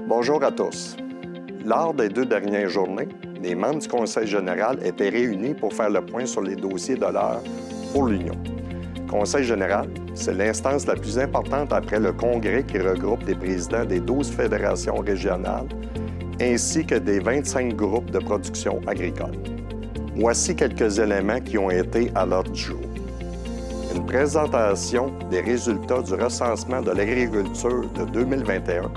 Bonjour à tous. Lors des 2 dernières journées, les membres du Conseil général étaient réunis pour faire le point sur les dossiers de l'heure pour l'Union. Le Conseil général, c'est l'instance la plus importante après le Congrès qui regroupe les présidents des 12 fédérations régionales ainsi que des 25 groupes de production agricole. Voici quelques éléments qui ont été à l'ordre du jour. Une présentation des résultats du recensement de l'agriculture de 2021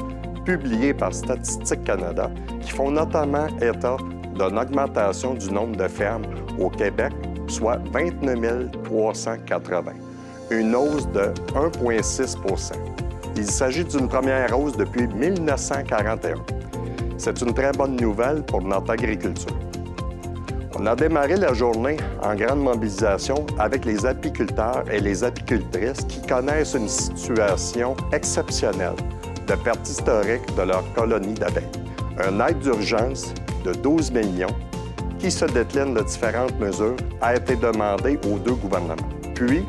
publié par Statistique Canada qui font notamment état d'une augmentation du nombre de fermes au Québec, soit 29 380, une hausse de 1,6 %. Il s'agit d'une première hausse depuis 1941. C'est une très bonne nouvelle pour notre agriculture. On a démarré la journée en grande mobilisation avec les apiculteurs et les apicultrices qui connaissent une situation exceptionnelle de perte historique de leur colonie d'abeilles. Un aide d'urgence de 12 millions qui se décline de différentes mesures a été demandé aux 2 gouvernements. Puis,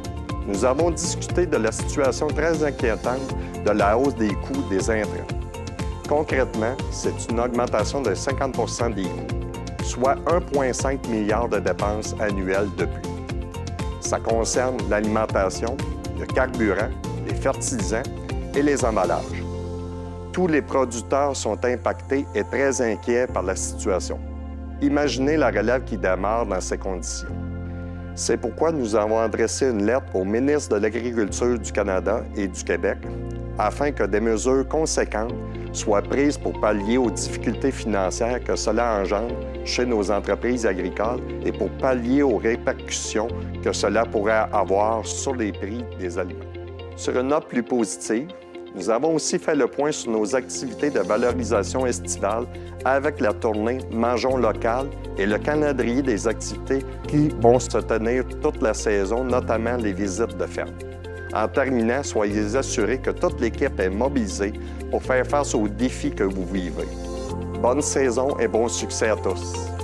nous avons discuté de la situation très inquiétante de la hausse des coûts des intrants. Concrètement, c'est une augmentation de 50 % des coûts, soit 1,5 milliard de dépenses annuelles de plus. Ça concerne l'alimentation, le carburant, les fertilisants et les emballages. Tous les producteurs sont impactés et très inquiets par la situation. Imaginez la relève qui démarre dans ces conditions. C'est pourquoi nous avons adressé une lettre au ministre de l'Agriculture du Canada et du Québec afin que des mesures conséquentes soient prises pour pallier aux difficultés financières que cela engendre chez nos entreprises agricoles et pour pallier aux répercussions que cela pourrait avoir sur les prix des aliments. Sur une note plus positive, nous avons aussi fait le point sur nos activités de valorisation estivale avec la tournée Mangeons local et le calendrier des activités qui vont se tenir toute la saison, notamment les visites de ferme. En terminant, soyez assurés que toute l'équipe est mobilisée pour faire face aux défis que vous vivez. Bonne saison et bon succès à tous!